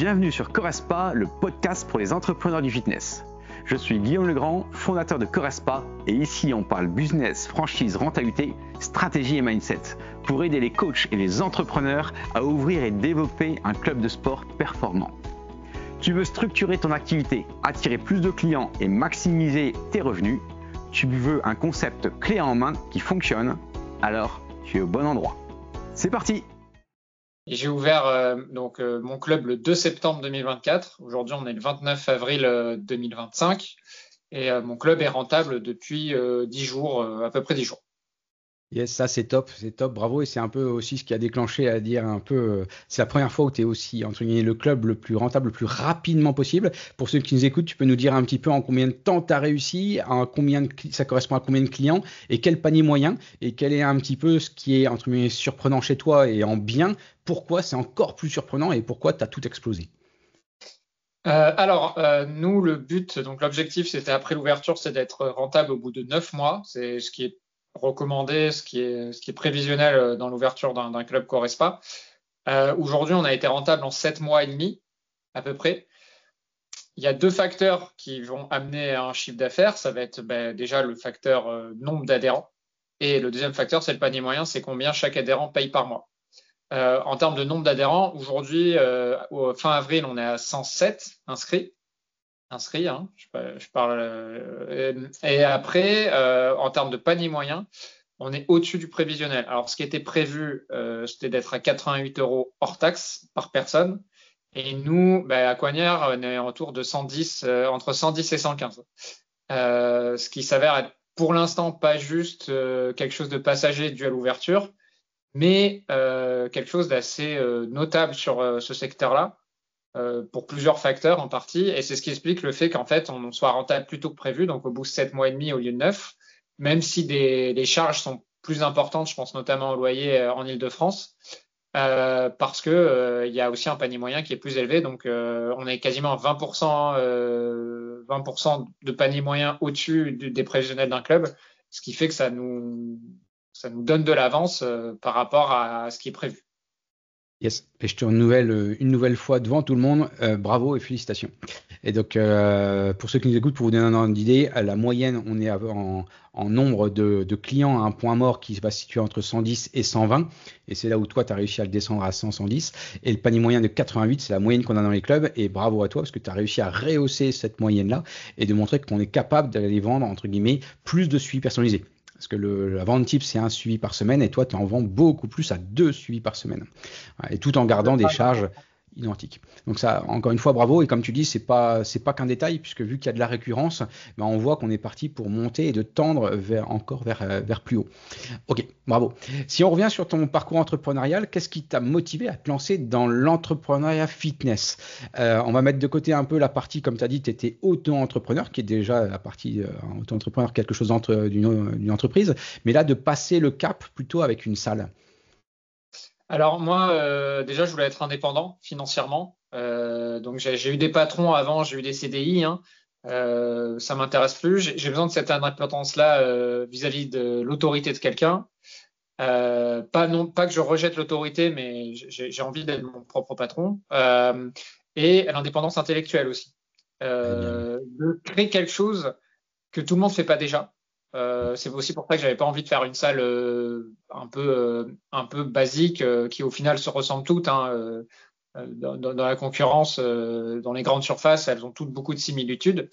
Bienvenue sur Correspa, le podcast pour les entrepreneurs du fitness. Je suis Guillaume Legrand, fondateur de Correspa, et ici on parle business, franchise, rentabilité, stratégie et mindset pour aider les coachs et les entrepreneurs à ouvrir et développer un club de sport performant. Tu veux structurer ton activité, attirer plus de clients et maximiser tes revenus? Tu veux un concept clé en main qui fonctionne? Alors tu es au bon endroit. C'est parti! Et j'ai ouvert mon club le 2 septembre 2024. Aujourd'hui, on est le 29 avril 2025. Et mon club est rentable depuis 10 jours, à peu près 10 jours. Yes, ça c'est top, bravo. Et c'est un peu aussi ce qui a déclenché à dire un peu, c'est la première fois où tu es aussi, entre guillemets, le club le plus rentable, le plus rapidement possible. Pour ceux qui nous écoutent, tu peux nous dire un petit peu en combien de temps tu as réussi, ça correspond à combien de clients et quel panier moyen, et quel est un petit peu ce qui est, entre guillemets, surprenant chez toi et en bien, pourquoi c'est encore plus surprenant et pourquoi tu as tout explosé. Nous, le but, donc l'objectif, c'était après l'ouverture, c'est d'être rentable au bout de 9 mois. C'est ce qui est recommandé, ce qui est prévisionnel dans l'ouverture d'un club Correspa. Aujourd'hui, on a été rentable en 7 mois et demi, à peu près. Il y a deux facteurs qui vont amener à un chiffre d'affaires. Ça va être déjà le facteur nombre d'adhérents. Et le deuxième facteur, c'est le panier moyen, c'est combien chaque adhérent paye par mois. En termes de nombre d'adhérents, aujourd'hui, fin avril, on est à 107 inscrits, hein, je parle. Et après, en termes de panier moyen, on est au-dessus du prévisionnel. Alors, ce qui était prévu, c'était d'être à 88 € hors taxe par personne. Et nous, à Coignard, on est autour de 110, entre 110 et 115. Ce qui s'avère être pour l'instant pas juste quelque chose de passager dû à l'ouverture, mais quelque chose d'assez notable sur ce secteur-là, pour plusieurs facteurs en partie. Et c'est ce qui explique le fait qu'en fait, on soit rentable plus tôt que prévu, donc au bout de 7 mois et demi au lieu de 9, même si les charges sont plus importantes, je pense notamment au loyer en Île-de-France, parce que il y a aussi un panier moyen qui est plus élevé. Donc, on est quasiment à 20% de panier moyen au-dessus des prévisionnels d'un club, ce qui fait que ça nous donne de l'avance par rapport à ce qui est prévu. Yes, et je te renouvelle une nouvelle fois devant tout le monde, bravo et félicitations. Et donc, pour ceux qui nous écoutent, pour vous donner un ordre d'idée, à la moyenne, on est en nombre de clients à un point mort qui va se situer entre 110 et 120. Et c'est là où toi, tu as réussi à le descendre à 100, 110. Et le panier moyen de 88, c'est la moyenne qu'on a dans les clubs. Et bravo à toi, parce que tu as réussi à rehausser cette moyenne-là et de montrer qu'on est capable d'aller vendre, entre guillemets, plus de suivi personnalisé. Parce que la vente type, c'est un suivi par semaine et toi, tu en vends beaucoup plus à 2 suivis par semaine. Et tout en gardant des charges identiques. Donc ça, encore une fois, bravo. Et comme tu dis, c'est pas qu'un détail, puisque vu qu'il y a de la récurrence, on voit qu'on est parti pour monter et de tendre vers plus haut. Ok, bravo. Si on revient sur ton parcours entrepreneurial, qu'est-ce qui t'a motivé à te lancer dans l'entrepreneuriat fitness? On va mettre de côté un peu la partie, comme tu as dit, tu étais auto-entrepreneur, qui est déjà la partie auto-entrepreneur, quelque chose d'une entreprise, mais là, de passer le cap plutôt avec une salle. Alors moi, déjà, je voulais être indépendant financièrement. Donc j'ai eu des patrons avant, j'ai eu des CDI. Ça m'intéresse plus. J'ai besoin de cette indépendance-là vis-à-vis de l'autorité de quelqu'un. Pas que je rejette l'autorité, mais j'ai envie d'être mon propre patron. Et l'indépendance intellectuelle aussi. De créer quelque chose que tout le monde ne fait pas déjà. C'est aussi pour ça que j'avais pas envie de faire une salle un peu basique qui au final se ressemblent toutes. Dans la concurrence, dans les grandes surfaces, elles ont toutes beaucoup de similitudes.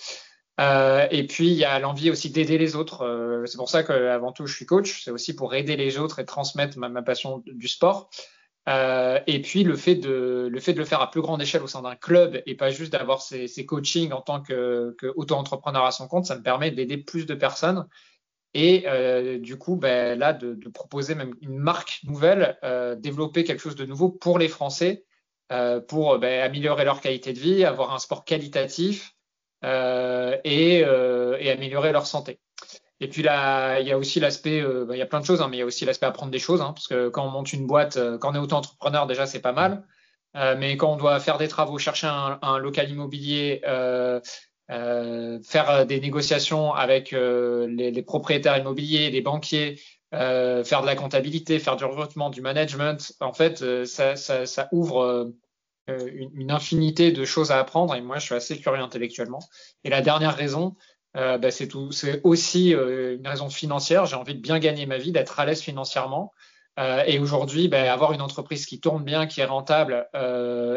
Et puis il y a l'envie aussi d'aider les autres. C'est pour ça qu'avant tout je suis coach. C'est aussi pour aider les autres et transmettre ma passion du sport. Et puis le fait de le faire à plus grande échelle au sein d'un club et pas juste d'avoir ces coachings en tant que auto-entrepreneur à son compte, ça me permet d'aider plus de personnes. Et du coup, là, de proposer même une marque nouvelle, développer quelque chose de nouveau pour les Français, pour améliorer leur qualité de vie, avoir un sport qualitatif et améliorer leur santé. Et puis là, il y a aussi l'aspect, il y a plein de choses, mais il y a aussi l'aspect apprendre des choses, parce que quand on monte une boîte, quand on est auto-entrepreneur, déjà, c'est pas mal. Mais quand on doit faire des travaux, chercher un local immobilier, faire des négociations avec les propriétaires immobiliers, les banquiers, faire de la comptabilité, faire du recrutement, du management, en fait, ça ouvre une infinité de choses à apprendre et moi, je suis assez curieux intellectuellement. Et la dernière raison, c'est aussi une raison financière. J'ai envie de bien gagner ma vie, d'être à l'aise financièrement. Et aujourd'hui, avoir une entreprise qui tourne bien, qui est rentable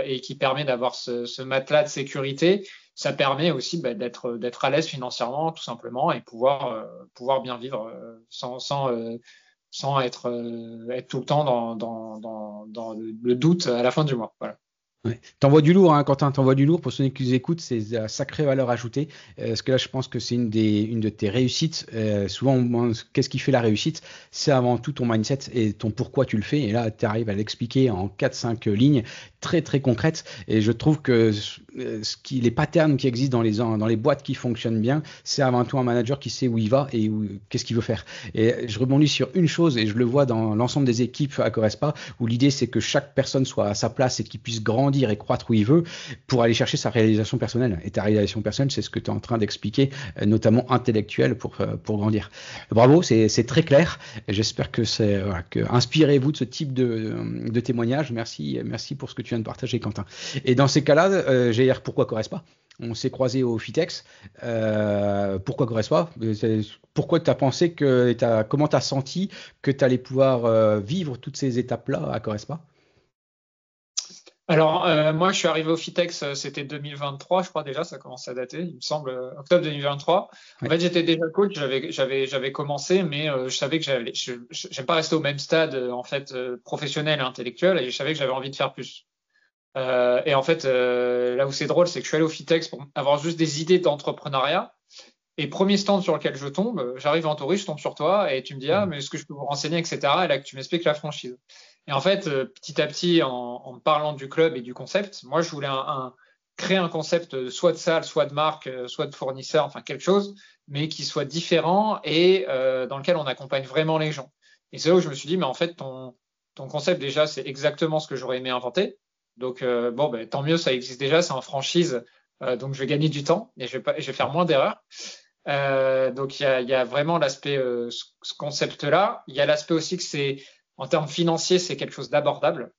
et qui permet d'avoir ce matelas de sécurité, ça permet aussi d'être à l'aise financièrement, tout simplement, et pouvoir bien vivre sans être tout le temps dans le doute à la fin du mois. Voilà. Ouais. T'envoies du lourd, hein, Quentin, t'envoies du lourd pour ceux qui nous écoutent, c'est de la sacrée valeur ajoutée. Parce que là, je pense que c'est une de tes réussites. Souvent, qu'est-ce qui fait la réussite? C'est avant tout ton mindset et ton pourquoi tu le fais. Et là, tu arrives à l'expliquer en 4-5 lignes très très concrètes. Et je trouve que les patterns qui existent dans les boîtes qui fonctionnent bien, c'est avant tout un manager qui sait où il va et qu'est-ce qu'il veut faire. Et je rebondis sur une chose et je le vois dans l'ensemble des équipes à Corespa où l'idée c'est que chaque personne soit à sa place et qu'il puisse grandir et croître où il veut pour aller chercher sa réalisation personnelle. Et ta réalisation personnelle, c'est ce que tu es en train d'expliquer, notamment intellectuelle pour grandir. Bravo, c'est très clair. J'espère que inspirez-vous de ce type de témoignage. Merci pour ce que tu viens de partager, Quentin. Et dans ces cas-là, j'ai dire pourquoi Corespa? On s'est croisés au Fitex. Pourquoi Corespa? Pourquoi tu as pensé comment tu as senti que tu allais pouvoir vivre toutes ces étapes-là à Corespa? Alors, moi, je suis arrivé au Fitex, c'était 2023, je crois déjà, ça commence à dater, il me semble, octobre 2023. En fait, j'étais déjà coach, j'avais commencé, mais je savais que j'aime pas rester au même stade, en fait, professionnel et intellectuel, et je savais que j'avais envie de faire plus. Et en fait, là où c'est drôle, c'est que je suis allé au Fitex pour avoir juste des idées d'entrepreneuriat. Et premier stand sur lequel je tombe, j'arrive en touriste, je tombe sur toi et tu me dis mais est-ce que je peux vous renseigner, etc. Et là que tu m'expliques la franchise. Et en fait, petit à petit, en me parlant du club et du concept, moi je voulais créer un concept soit de salle, soit de marque, soit de fournisseur, enfin quelque chose, mais qui soit différent et dans lequel on accompagne vraiment les gens. Et c'est là où je me suis dit mais en fait ton concept déjà c'est exactement ce que j'aurais aimé inventer. Donc tant mieux, ça existe déjà, c'est en franchise. Donc je vais gagner du temps et je vais faire moins d'erreurs. Donc il y a vraiment l'aspect ce concept-là. Il y a l'aspect aussi que c'est en termes financiers, c'est quelque chose d'abordable.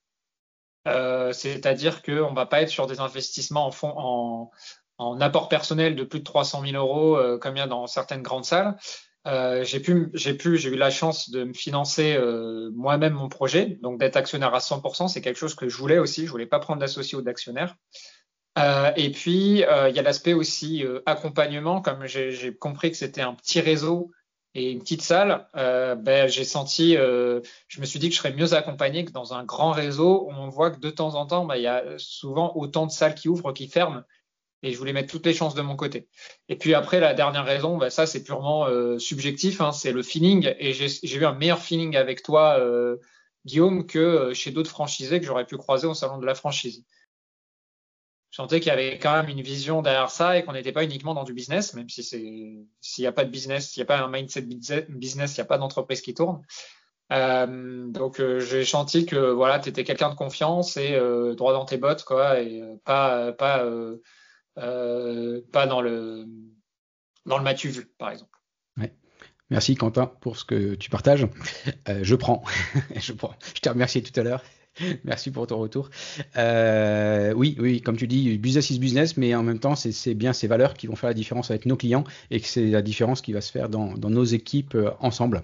C'est-à-dire qu'on va pas être sur des investissements en apport personnel de plus de 300 000 euros comme il y a dans certaines grandes salles. J'ai eu la chance de me financer moi-même mon projet, donc d'être actionnaire à 100%, c'est quelque chose que je voulais aussi. Je voulais pas prendre d'associé ou d'actionnaire. Et puis, il y a l'aspect aussi accompagnement. Comme j'ai compris que c'était un petit réseau et une petite salle, je me suis dit que je serais mieux accompagné que dans un grand réseau où on voit que de temps en temps, il y a souvent autant de salles qui ouvrent, qui ferment. Et je voulais mettre toutes les chances de mon côté. Et puis après, la dernière raison, ça c'est purement subjectif, hein, c'est le feeling. Et j'ai eu un meilleur feeling avec toi, Guillaume, que chez d'autres franchisés que j'aurais pu croiser au salon de la franchise. Je sentais qu'il y avait quand même une vision derrière ça et qu'on n'était pas uniquement dans du business, même si s'il n'y a pas de business, s'il n'y a pas un mindset business, il n'y a pas d'entreprise qui tourne. Donc j'ai senti que voilà, tu étais quelqu'un de confiance et droit dans tes bottes, quoi, et pas dans le m'as-tu vu, par exemple. Ouais. Merci Quentin pour ce que tu partages. Je prends. Je t'ai remercié tout à l'heure. Merci pour ton retour. Oui, comme tu dis, business is business, mais en même temps, c'est bien ces valeurs qui vont faire la différence avec nos clients et que c'est la différence qui va se faire dans nos équipes ensemble.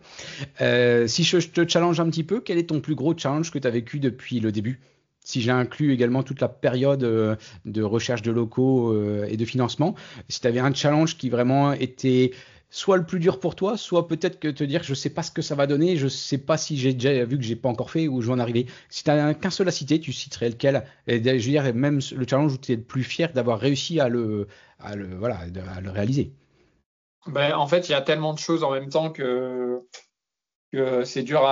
Si je te challenge un petit peu, quel est ton plus gros challenge que tu as vécu depuis le début? Si j'ai inclus également toute la période de recherche de locaux et de financement, si tu avais un challenge qui vraiment était soit le plus dur pour toi, soit peut-être que te dire je sais pas ce que ça va donner, je sais pas si j'ai déjà vu que j'ai pas encore fait ou je vais en arriver. Si tu n'as qu'un seul à citer, tu citerais lequel? Et je veux dire même le challenge où tu es le plus fier d'avoir réussi à le réaliser. En fait, il y a tellement de choses en même temps que c'est dur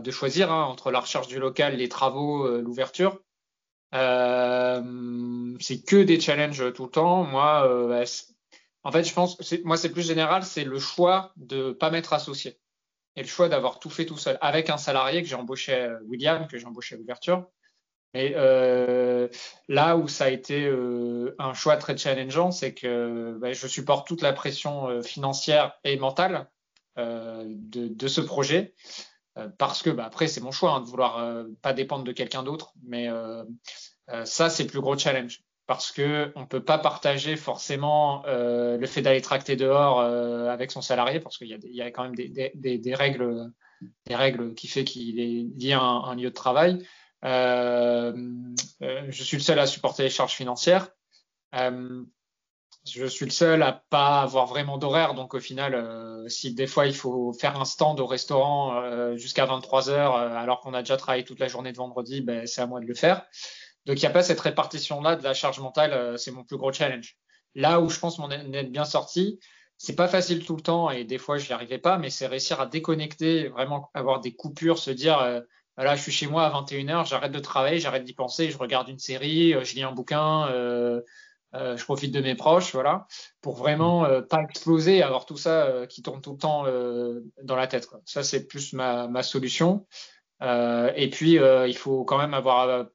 de choisir hein, entre la recherche du local, les travaux, l'ouverture. C'est que des challenges tout le temps. Moi, en fait, je pense, moi, c'est plus général, c'est le choix de pas m'être associé et le choix d'avoir tout fait tout seul avec un salarié que j'ai embauché, William, que j'ai embauché à l'ouverture. Et là où ça a été un choix très challengeant, c'est que je supporte toute la pression financière et mentale de ce projet. Parce que après c'est mon choix hein, de vouloir pas dépendre de quelqu'un d'autre, mais Ça, c'est le plus gros challenge. Parce que on peut pas partager forcément le fait d'aller tracter dehors avec son salarié, parce qu'il y a quand même des règles qui fait qu'il est lié à un lieu de travail. Je suis le seul à supporter les charges financières. Je suis le seul à pas avoir vraiment d'horaire, donc au final, si des fois il faut faire un stand au restaurant jusqu'à 23 heures, alors qu'on a déjà travaillé toute la journée de vendredi, ben, c'est à moi de le faire. Donc il n'y a pas cette répartition-là de la charge mentale, c'est mon plus gros challenge. Là où je pense m'en être bien sorti, c'est pas facile tout le temps et des fois je n'y arrivais pas, mais c'est réussir à déconnecter, vraiment avoir des coupures, se dire voilà, je suis chez moi à 21 heures, j'arrête de travailler, j'arrête d'y penser, je regarde une série, je lis un bouquin, je profite de mes proches, voilà, pour vraiment pas exploser et avoir tout ça qui tourne tout le temps dans la tête, quoi. Ça, c'est plus ma solution. Et puis, il faut quand même avoir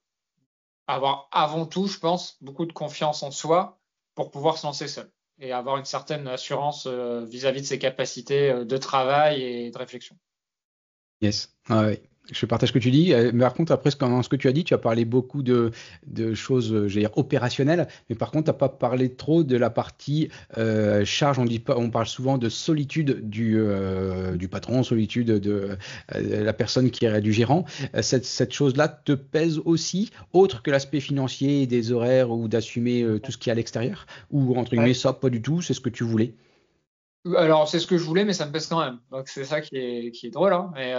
avant tout, je pense, beaucoup de confiance en soi pour pouvoir se lancer seul et avoir une certaine assurance vis-à-vis de ses capacités de travail et de réflexion. Yes. Ah ouais. Je partage ce que tu dis. Mais par contre, après ce que tu as dit, tu as parlé beaucoup de choses, j'allais dire, opérationnelles. Mais par contre, tu n'as pas parlé trop de la partie charge. On parle souvent de solitude du patron, solitude de la personne qui est du gérant. Cette chose-là te pèse aussi, autre que l'aspect financier, des horaires ou d'assumer tout ce qui est à l'extérieur? Ou entre guillemets, ça, pas du tout, c'est ce que tu voulais? Alors, c'est ce que je voulais, mais ça me pèse quand même. Donc, c'est ça qui est drôle, hein. Mais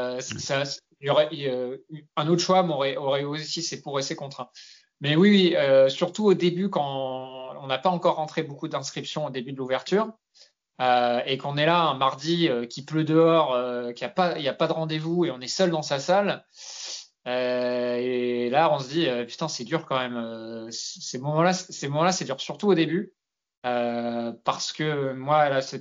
un autre choix aurait aussi ses pour et ses contre, hein. Mais oui, surtout au début, quand on n'a pas encore rentré beaucoup d'inscriptions au début de l'ouverture, et qu'on est là un mardi qui pleut dehors, il y a pas de rendez-vous et on est seul dans sa salle. Et là, on se dit, putain, c'est dur quand même. Ces moments-là, c'est dur, surtout au début. Parce que moi, là, ça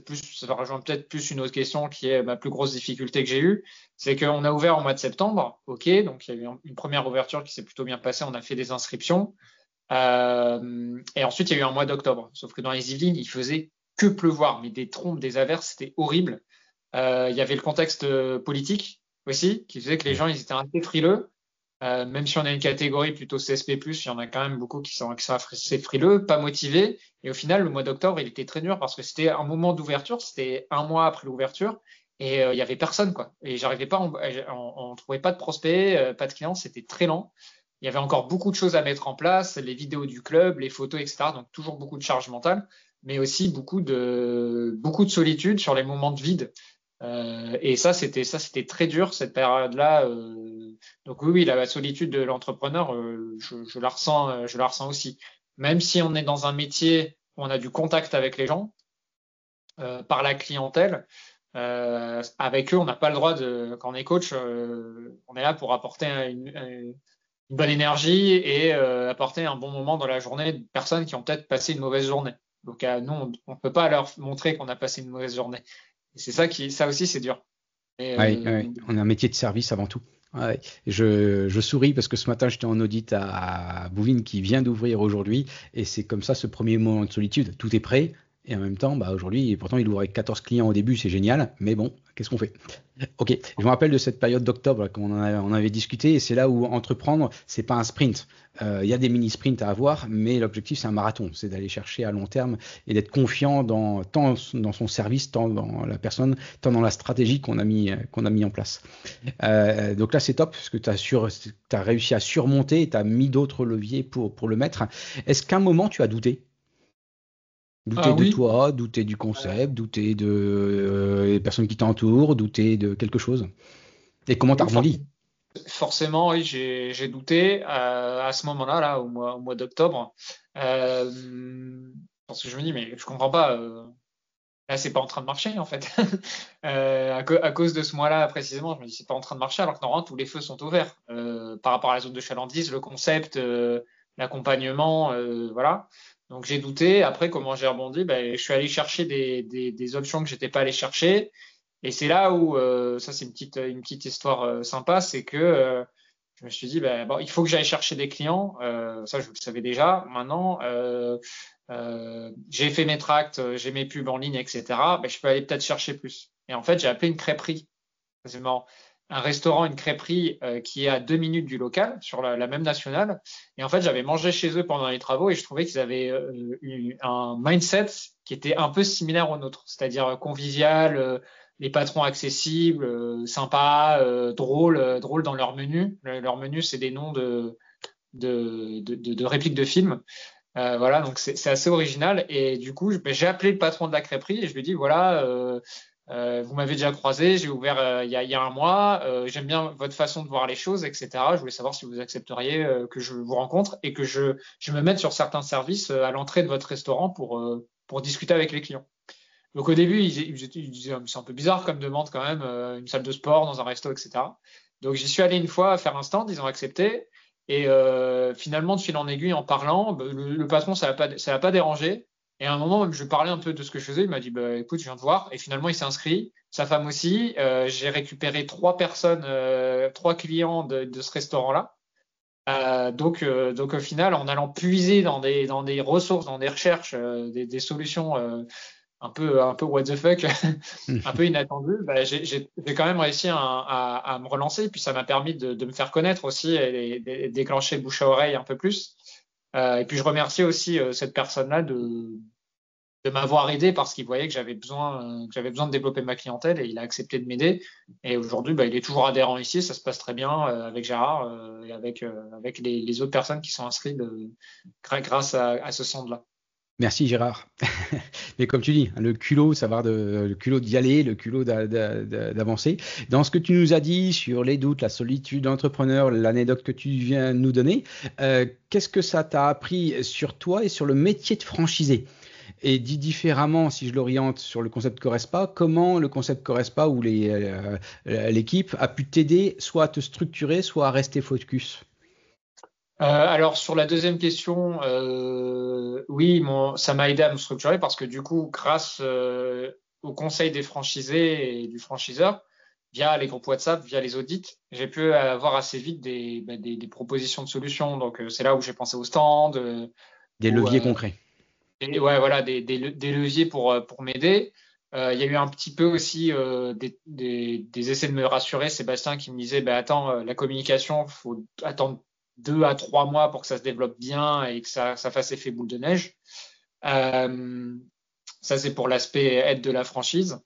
rejoint peut-être plus une autre question qui est ma plus grosse difficulté que j'ai eue. C'est qu'on a ouvert au mois de septembre. OK, donc il y a eu une première ouverture qui s'est plutôt bien passée. On a fait des inscriptions. Et ensuite, il y a eu un mois d'octobre. Sauf que dans les Yvelines, il faisait que pleuvoir, mais des trompes, des averses, c'était horrible. Il y avait le contexte politique aussi, qui faisait que les gens, ils étaient un peu frileux. Même si on a une catégorie plutôt CSP+, il y en a quand même beaucoup qui sont assez frileux, pas motivés. Et au final, le mois d'octobre, il était très dur parce que c'était un moment d'ouverture, c'était un mois après l'ouverture, et il y avait personne, quoi. Et j'arrivais pas, on trouvait pas de prospects, pas de clients, c'était très lent. Il y avait encore beaucoup de choses à mettre en place, les vidéos du club, les photos, etc. Donc toujours beaucoup de charge mentale, mais aussi beaucoup de solitude sur les moments de vide. Et c'était très dur cette période-là. Donc oui, la solitude de l'entrepreneur, je la ressens aussi. Même si on est dans un métier où on a du contact avec les gens, par la clientèle, avec eux, on n'a pas le droit quand on est coach, on est là pour apporter une bonne énergie et apporter un bon moment dans la journée de personnes qui ont peut-être passé une mauvaise journée. Donc nous, on ne peut pas leur montrer qu'on a passé une mauvaise journée. Et c'est ça aussi, c'est dur. Et, Ouais, ouais. On a un métier de service avant tout. Ouais. Je souris parce que ce matin, j'étais en audit à Bouvines qui vient d'ouvrir aujourd'hui. Et c'est comme ça ce premier moment de solitude. Tout est prêt. Et en même temps, bah, aujourd'hui, pourtant, il ouvre avec 14 clients au début, c'est génial. Mais bon, qu'est-ce qu'on fait? Ok, je me rappelle de cette période d'octobre on avait discuté. Et c'est là où entreprendre, c'est pas un sprint. Il y a des mini-sprints à avoir, mais l'objectif, c'est un marathon. C'est d'aller chercher à long terme et d'être confiant tant dans son service, tant dans la personne, tant dans la stratégie qu'on a mis en place. Donc là, c'est top parce que tu as réussi à surmonter et tu as mis d'autres leviers pour le mettre. Est-ce qu'à un moment, tu as douté? Douter de oui, toi, douter du concept, douter de les personnes qui t'entourent, douter de quelque chose? Et comment tu as oui, rebondi? forcément, oui, j'ai douté à ce moment-là, là, au mois d'octobre, parce que je me dis, mais je comprends pas. Là, c'est pas en train de marcher, en fait. À cause de ce mois-là, précisément, je me dis, c'est pas en train de marcher, alors que normalement, tous les feux sont ouverts. Par rapport à la zone de chalandise, le concept, l'accompagnement, voilà. Donc, j'ai douté. Après, comment j'ai rebondi? Ben, je suis allé chercher des options que j'étais pas allé chercher. Et c'est là où, ça, c'est une petite histoire sympa, c'est que je me suis dit, ben, bon, il faut que j'aille chercher des clients. Ça, je le savais déjà. Maintenant, j'ai fait mes tracts, j'ai mes pubs en ligne, etc. Ben, je peux aller peut-être chercher plus. Et en fait, j'ai appelé une crêperie. C'est marrant. un restaurant, une crêperie qui est à 2 minutes du local, sur la même nationale. Et en fait, j'avais mangé chez eux pendant les travaux et je trouvais qu'ils avaient un mindset qui était un peu similaire au nôtre, c'est-à-dire convivial, les patrons accessibles, sympas, drôles dans leur menu. Leur menu, c'est des noms de répliques de films. Voilà, donc c'est assez original. Et du coup, j'ai appelé le patron de la crêperie et je lui ai dit, voilà, vous m'avez déjà croisé, j'ai ouvert il y a un mois, j'aime bien votre façon de voir les choses, etc. Je voulais savoir si vous accepteriez que je vous rencontre et que je me mette sur certains services à l'entrée de votre restaurant pour discuter avec les clients. Donc au début, ils disaient, c'est un peu bizarre comme demande quand même, une salle de sport dans un resto, etc. Donc j'y suis allé une fois faire un stand, ils ont accepté. Et finalement, de fil en aiguille, en parlant, le patron, ça l'a pas dérangé. Et à un moment, même, je parlais un peu de ce que je faisais. Il m'a dit, bah, écoute, je viens de voir. Et finalement, il s'est inscrit. Sa femme aussi. J'ai récupéré 3 personnes, 3 clients de ce restaurant-là. Donc au final, en allant puiser dans des ressources, dans des recherches, des solutions un peu what the fuck, un peu inattendu, j'ai quand même réussi à me relancer. Puis ça m'a permis de me faire connaître aussi et déclencher le bouche à oreille un peu plus. Et puis je remercie aussi cette personne-là de m'avoir aidé parce qu'il voyait que j'avais besoin de développer ma clientèle et il a accepté de m'aider. Et aujourd'hui, il est toujours adhérent ici, ça se passe très bien avec Gérard et avec les autres personnes qui sont inscrites grâce à ce centre-là. Merci Gérard. Mais comme tu dis, le culot, le culot d'y aller, le culot d'avancer. Dans ce que tu nous as dit sur les doutes, la solitude d'entrepreneur, l'anecdote que tu viens de nous donner, qu'est-ce que ça t'a appris sur toi et sur le métier de franchisé? Et dit différemment, si je l'oriente sur le concept Corespa, comment le concept Corespa ou l'équipe a pu t'aider soit à te structurer, soit à rester focus? Alors sur la deuxième question, oui, ça m'a aidé à me structurer parce que du coup, grâce au conseil des franchisés et du franchiseur, via les groupes WhatsApp, via les audits, j'ai pu avoir assez vite des propositions de solutions. Donc c'est là où j'ai pensé au stand, Des leviers concrets. et ouais, voilà, des leviers pour m'aider. Il y a eu un petit peu aussi des essais de me rassurer, Sébastien qui me disait, attends, la communication, faut attendre 2 à 3 mois pour que ça se développe bien et que ça fasse effet boule de neige. Ça, c'est pour l'aspect aide de la franchise.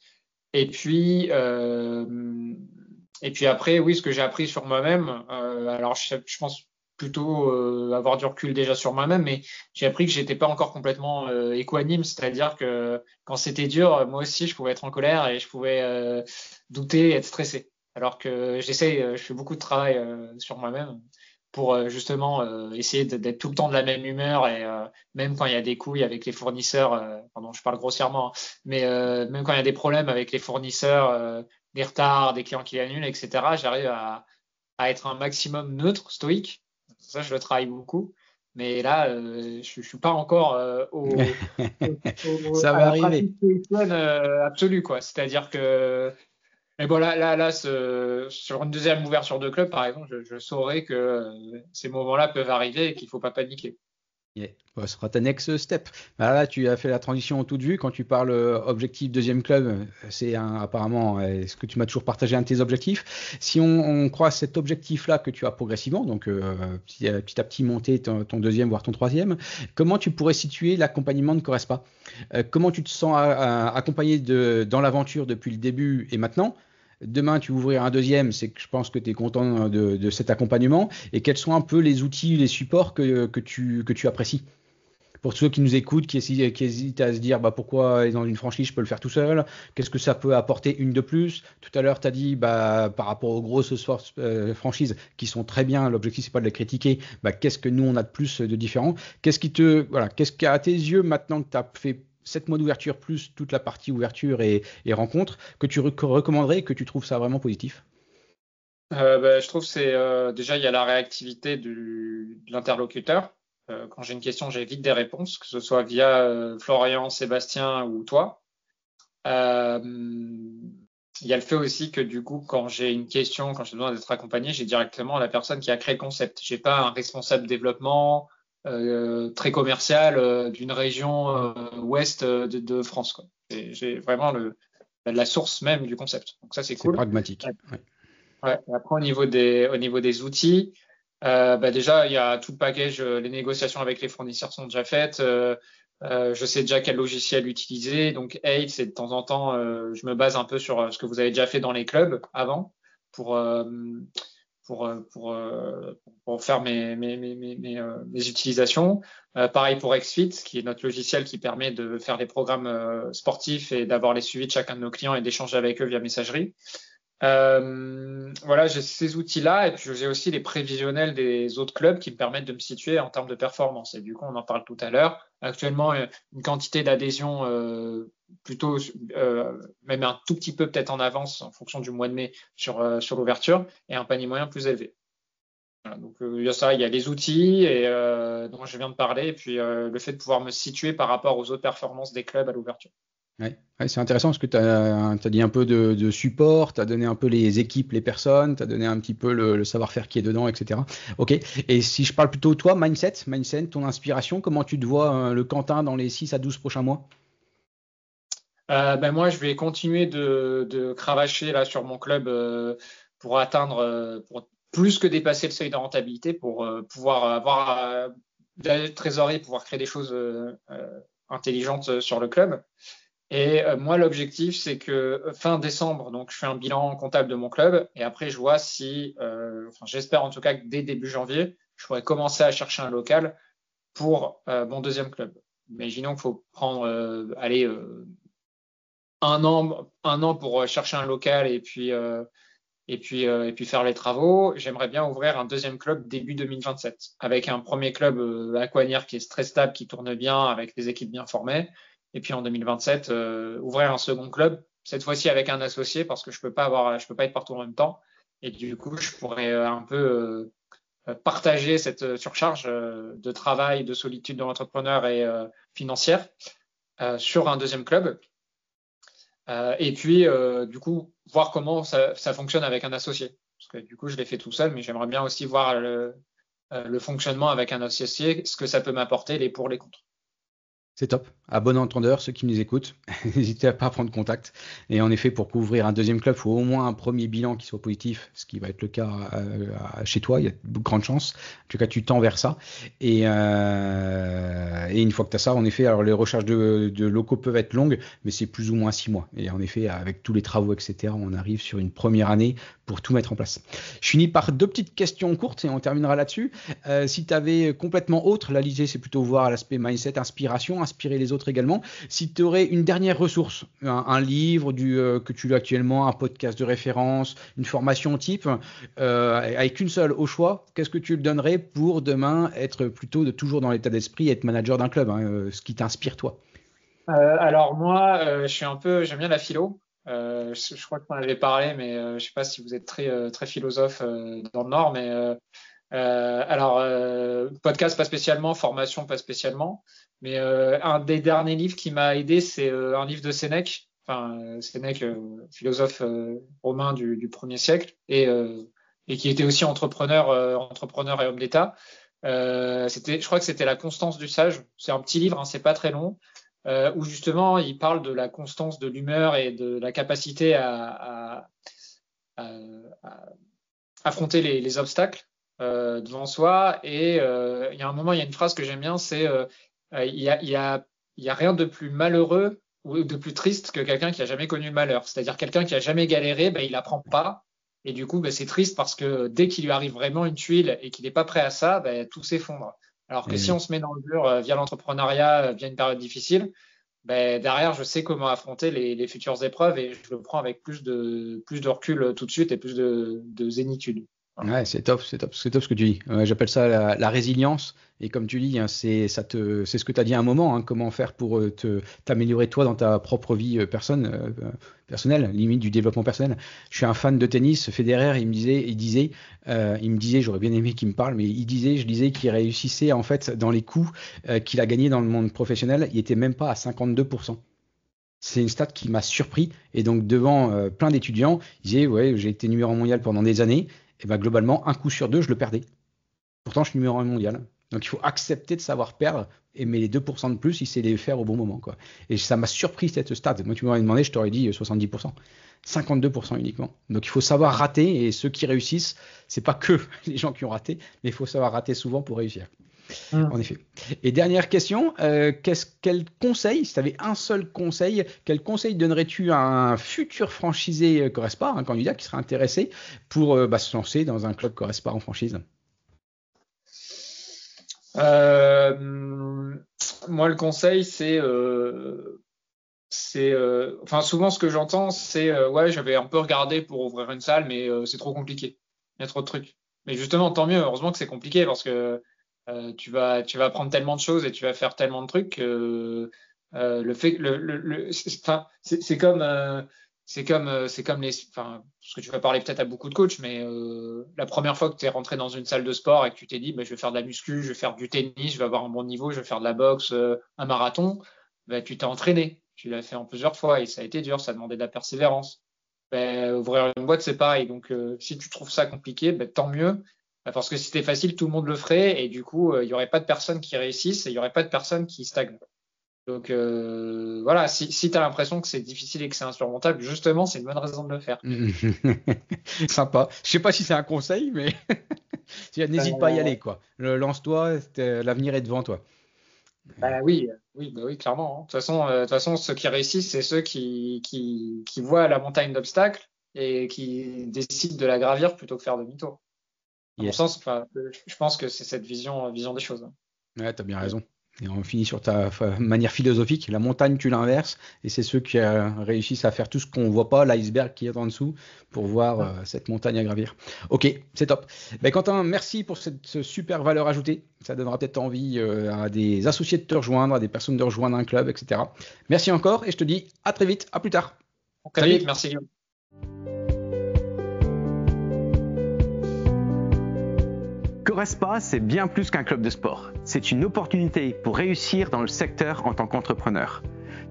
Et puis après, oui, ce que j'ai appris sur moi-même, alors je pense plutôt avoir du recul déjà sur moi-même, mais j'ai appris que j'étais pas encore complètement équanime, c'est-à-dire que quand c'était dur, moi aussi, je pouvais être en colère et je pouvais douter, être stressé. Alors que je fais beaucoup de travail sur moi-même pour justement essayer d'être tout le temps de la même humeur et même quand il y a des couilles avec les fournisseurs, pardon, je parle grossièrement, mais même quand il y a des problèmes avec les fournisseurs, des retards, des clients qui annulent, etc., j'arrive à être un maximum neutre, stoïque. Ça, je le travaille beaucoup. Mais là, je suis pas encore Ça va à la arriver. pratique stoïcienne absolue, quoi. C'est-à-dire que mais bon, là, sur une deuxième ouverture de club, par exemple, je saurais que ces moments-là peuvent arriver et qu'il faut pas paniquer. Yeah. Bon, ce sera ta next step. Là, tu as fait la transition en toute vue. Quand tu parles objectif deuxième club, c'est apparemment ce que tu m'as toujours partagé un de tes objectifs. Si on croit cet objectif-là que tu as progressivement, donc petit à petit monter ton deuxième, voire ton troisième, comment tu pourrais situer l'accompagnement de Corespa? Comment tu te sens accompagné dans l'aventure depuis le début et maintenant? Demain, tu ouvriras un deuxième, c'est que je pense que tu es content de cet accompagnement. Et quels sont un peu les outils, les supports que tu apprécies? Pour ceux qui nous écoutent, qui hésitent à se dire pourquoi aller dans une franchise, je peux le faire tout seul. Qu'est-ce que ça peut apporter une de plus? Tout à l'heure, tu as dit par rapport aux grosses franchises qui sont très bien, l'objectif, c'est pas de les critiquer. Qu'est-ce que nous, on a de plus de différent? Qu'est-ce qui à tes yeux, maintenant que tu as fait 7 mois d'ouverture plus toute la partie ouverture et rencontre, que tu recommanderais et que tu trouves ça vraiment positif? Je trouve que c'est déjà il y a la réactivité de l'interlocuteur. Quand j'ai une question, j'ai vite des réponses, que ce soit via Florian, Sébastien ou toi. Il y a le fait aussi que du coup, quand j'ai une question, quand j'ai besoin d'être accompagné, j'ai directement la personne qui a créé le concept. J'ai pas un responsable développement très commercial d'une région ouest de France, quoi. J'ai vraiment la source même du concept. Donc ça, c'est C'est cool. pragmatique. Ouais. Ouais. Et après, au niveau des outils, déjà, il y a tout le package, les négociations avec les fournisseurs sont déjà faites. Je sais déjà quel logiciel utiliser. Donc, Eight, c'est de temps en temps, je me base un peu sur ce que vous avez déjà fait dans les clubs avant pour, euh, pour faire mes utilisations. Pareil pour XFit, qui est notre logiciel qui permet de faire des programmes sportifs et d'avoir les suivis de chacun de nos clients et d'échanger avec eux via messagerie. Voilà, j'ai ces outils-là et puis j'ai aussi les prévisionnels des autres clubs qui me permettent de me situer en termes de performance. Et du coup, on en parle tout à l'heure. Actuellement, une quantité d'adhésion plutôt, même un tout petit peu peut-être en avance en fonction du mois de mai sur l'ouverture et un panier moyen plus élevé. Voilà, donc il y a ça, il y a les outils et, dont je viens de parler et puis le fait de pouvoir me situer par rapport aux autres performances des clubs à l'ouverture. Ouais, c'est intéressant parce que tu as dit un peu de support, tu as donné un peu les équipes, les personnes, tu as donné un petit peu le savoir-faire qui est dedans, etc. Ok. Et si je parle plutôt de toi, mindset, ton inspiration, comment tu te vois, le Quentin, dans les 6 à 12 prochains mois? Moi, je vais continuer de cravacher là sur mon club pour atteindre, pour plus que dépasser le seuil de rentabilité, pour pouvoir avoir de la trésorerie, pouvoir créer des choses intelligentes sur le club. Et moi, l'objectif, c'est que fin décembre, donc je fais un bilan comptable de mon club, et après je vois si, j'espère en tout cas que dès début janvier, je pourrais commencer à chercher un local pour mon deuxième club. Imaginons qu'il faut prendre, un an pour chercher un local et puis faire les travaux. J'aimerais bien ouvrir un deuxième club début 2027 avec un premier club à Coignères qui est très stable, qui tourne bien, avec des équipes bien formées. Et puis en 2027, ouvrir un second club, cette fois-ci avec un associé parce que je peux pas être partout en même temps. Et du coup, je pourrais un peu partager cette surcharge de travail, de solitude de l'entrepreneur et financière sur un deuxième club. Et puis, du coup, voir comment ça fonctionne avec un associé. Parce que du coup, je l'ai fait tout seul, mais j'aimerais bien aussi voir le fonctionnement avec un associé, ce que ça peut m'apporter, les pour, les contre. C'est top. À bon entendeur, ceux qui nous écoutent, n'hésitez pas à prendre contact. Et en effet, pour couvrir un deuxième club, il faut au moins un premier bilan qui soit positif, ce qui va être le cas chez toi. Il y a de grandes chances. En tout cas, tu tends vers ça. Et une fois que tu as ça, en effet, alors les recherches de locaux peuvent être longues, mais c'est plus ou moins 6 mois. Et en effet, avec tous les travaux, etc., on arrive sur une première année pour tout mettre en place. Je finis par 2 petites questions courtes et on terminera là-dessus. Si tu avais complètement autre, là, l'idée, c'est plutôt voir l'aspect mindset, inspiration, inspirer les autres également. Si tu aurais une dernière ressource, un livre que tu lis actuellement, un podcast de référence, une formation type, avec une seule au choix, qu'est-ce que tu le donnerais pour demain être plutôt toujours dans l'état d'esprit et être manager d'un club, ce qui t'inspire toi? Alors moi, j'aime bien la philo. Je crois que tu en avais parlé, mais je sais pas si vous êtes très philosophe dans le Nord, mais podcast pas spécialement, formation pas spécialement. Mais un des derniers livres qui m'a aidé, c'est un livre de Sénèque, Sénèque, philosophe romain du 1er siècle, et qui était aussi entrepreneur et homme d'État. Je crois que c'était La Constance du sage. C'est un petit livre, c'est pas très long, où justement il parle de la constance de l'humeur et de la capacité à affronter les obstacles devant soi. Et il y a un moment, il y a une phrase que j'aime bien, c'est il y a rien de plus malheureux ou de plus triste que quelqu'un qui a jamais connu le malheur. C'est-à-dire quelqu'un qui a jamais galéré, il apprend pas. Et du coup, c'est triste parce que dès qu'il lui arrive vraiment une tuile et qu'il n'est pas prêt à ça, tout s'effondre. Alors que si on se met dans le dur via l'entrepreneuriat, via une période difficile, derrière, je sais comment affronter les futures épreuves et je le prends avec plus de recul tout de suite et plus de zénitude. Voilà. Ouais, c'est top ce que tu dis. J'appelle ça la résilience. Et comme tu dis, c'est ce que tu as dit à un moment, comment faire pour t'améliorer toi dans ta propre vie personnelle, limite du développement personnel. Je suis un fan de tennis. Federer, il me disait, j'aurais bien aimé qu'il me parle, mais je disais qu'il réussissait en fait dans les coups qu'il a gagnés dans le monde professionnel, il était même pas à 52%. C'est une stat qui m'a surpris. Et donc, devant plein d'étudiants, il disait, ouais, j'ai été numéro 1 mondial pendant des années. Et globalement, un coup sur 2, je le perdais. Pourtant, je suis numéro 1 mondial. Donc, il faut accepter de savoir perdre, mais les 2% de plus, il sait les faire au bon moment, quoi. Et ça m'a surpris cette stat. Moi, tu m'aurais demandé, je t'aurais dit 70%. 52% uniquement. Donc il faut savoir rater, et ceux qui réussissent, c'est pas que les gens qui ont raté, mais il faut savoir rater souvent pour réussir. En effet. Et dernière question, quel conseil, si tu avais un seul conseil, quel conseil donnerais-tu à un futur franchisé Corespa, un candidat qui serait intéressé pour se lancer dans un club Corespa en franchise? Moi, le conseil, enfin, souvent ce que j'entends, c'est ouais, j'avais un peu regardé pour ouvrir une salle, mais c'est trop compliqué. Il y a trop de trucs. Mais justement, tant mieux. Heureusement que c'est compliqué parce que tu vas apprendre tellement de choses et tu vas faire tellement de trucs que le fait, enfin, c'est comme enfin, parce que tu vas parler peut-être à beaucoup de coachs, mais la première fois que tu es rentré dans une salle de sport et que tu t'es dit, bah, je vais faire de la muscu, je vais faire du tennis, je vais avoir un bon niveau, je vais faire de la boxe, un marathon, bah, tu t'es entraîné. Tu l'as fait en plusieurs fois et ça a été dur, ça demandait de la persévérance. Ben, ouvrir une boîte, c'est pareil. Donc, si tu trouves ça compliqué, ben, tant mieux. Parce que si c'était facile, tout le monde le ferait et du coup, il n'y aurait pas de personnes qui réussissent et il n'y aurait pas de personnes qui stagnent. Donc, voilà, si tu as l'impression que c'est difficile et que c'est insurmontable, justement, c'est une bonne raison de le faire. Sympa. Je sais pas si c'est un conseil, mais n'hésite pas à y aller, quoi. Lance-toi, l'avenir est devant toi. Bah oui, clairement. Hein. De toute façon, ceux qui réussissent, c'est ceux qui voient la montagne d'obstacles et qui décident de la gravir plutôt que faire demi-tour. À mon sens, enfin, je pense que c'est cette vision des choses. Hein. Ouais, t'as bien raison. Et on finit sur ta manière philosophique. La montagne, tu l'inverses, et c'est ceux qui réussissent à faire tout ce qu'on voit pas, l'iceberg qui est en dessous, pour voir cette montagne à gravir. Ok, c'est top. Ben, Quentin, merci pour cette super valeur ajoutée. Ça donnera peut-être envie à des associés de te rejoindre, à des personnes de rejoindre un club, etc. Merci encore, et je te dis à très vite, à plus tard. Très vite, merci Guillaume. Corespa, c'est bien plus qu'un club de sport. C'est une opportunité pour réussir dans le secteur en tant qu'entrepreneur.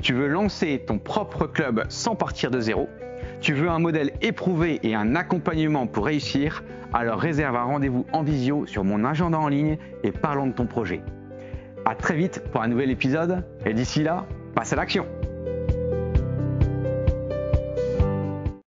Tu veux lancer ton propre club sans partir de zéro. Tu veux un modèle éprouvé et un accompagnement pour réussir. Alors réserve un rendez-vous en visio sur mon agenda en ligne et parlons de ton projet. À très vite pour un nouvel épisode et d'ici là, passe à l'action.